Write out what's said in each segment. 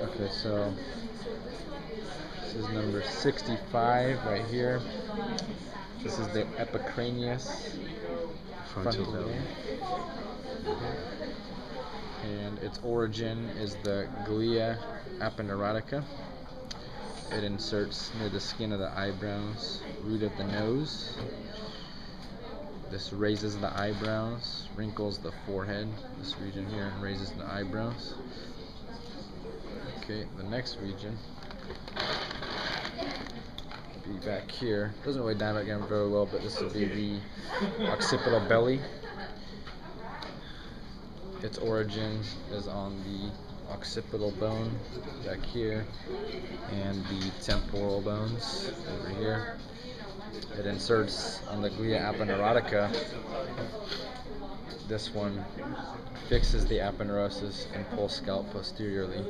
Okay, so this is number 65 right here. This is the epicranius frontal vein. And its origin is the glia aponeurotica. It inserts near the skin of the eyebrows, root of the nose. This raises the eyebrows, wrinkles the forehead, this region here, and raises the eyebrows. Okay, the next region would be back here. Doesn't really diagram very well, but this would be the occipital belly. Its origin is on the occipital bone back here and the temporal bones over here. It inserts on the glia aponeurotica. This one fixes the aponeurosis and pulse scalp posteriorly.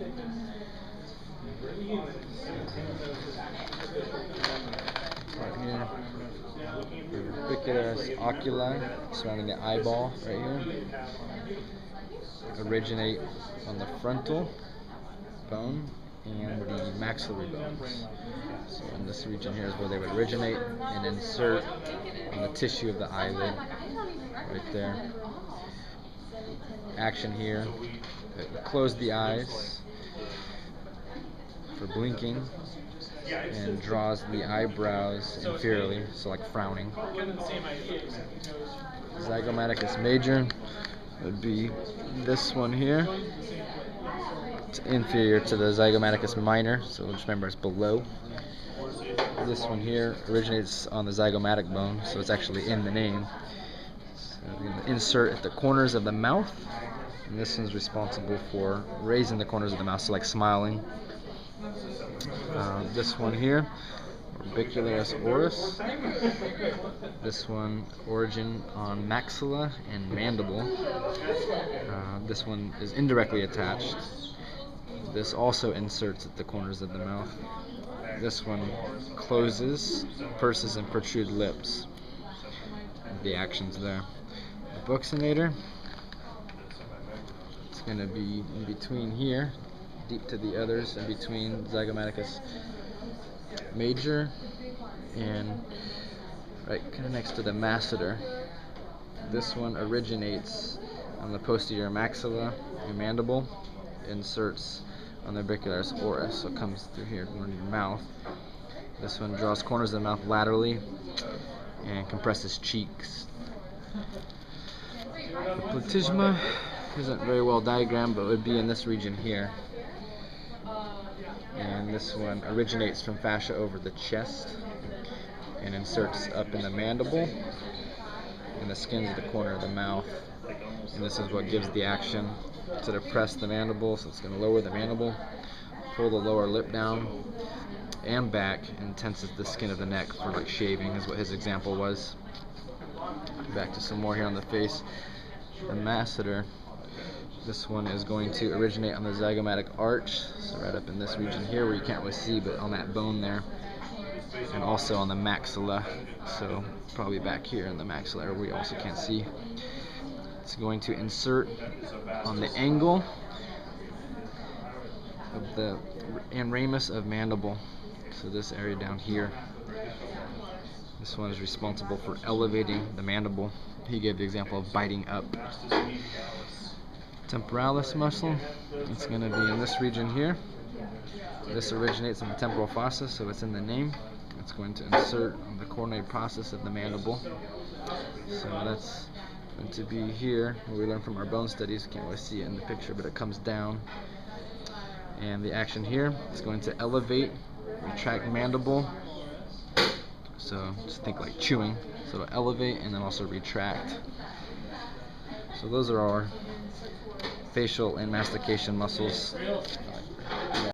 Right here, the orbicularis oculi surrounding the eyeball right here originate on the frontal bone and the maxillary bones. So in this region here is where they would originate and insert on the tissue of the eyelid, right there. Action here, it would close the eyes for blinking and draws the eyebrows inferiorly, so like frowning. Zygomaticus major would be this one here. It's inferior to the Zygomaticus minor, so just remember it's below. This one here originates on the zygomatic bone, so it's actually in the name. So we're going to insert at the corners of the mouth, and this one's responsible for raising the corners of the mouth, so like smiling. This one here, orbicularis oris. This one, origin on maxilla and mandible. This one is indirectly attached. This also inserts at the corners of the mouth. This one closes, purses, and protrude lips. The actions there. The buccinator, it's going to be in between here, deep to the others, in between Zygomaticus major and right kind of next to the masseter. This one originates on the posterior maxilla and mandible, inserts on the orbicularis oris, so it comes through here in your mouth. This one draws corners of the mouth laterally and compresses cheeks. The platysma isn't very well diagrammed, but would be in this region here. And this one originates from fascia over the chest and inserts up in the mandible and the skin of the corner of the mouth. And this is what gives the action to depress the mandible, so it's going to lower the mandible, pull the lower lip down and back, and tenses the skin of the neck for like shaving, is what his example was. Back to some more here on the face. The masseter, this one is going to originate on the zygomatic arch, so right up in this region here where you can't really see, but on that bone there, and also on the maxilla, so probably back here in the maxilla where we also can't see. It's going to insert on the angle of the ramus of mandible, so this area down here. This one is responsible for elevating the mandible. He gave the example of biting up. Temporalis muscle, it's going to be in this region here. This originates in the temporal fossa, so it's in the name. It's going to insert on the coronated process of the mandible. So that's going to be here, where we learn from our bone studies. Can't really see it in the picture, but it comes down. And the action here is going to elevate, retract mandible. So just think like chewing. So it'll elevate and then also retract. So those are our facial and mastication muscles.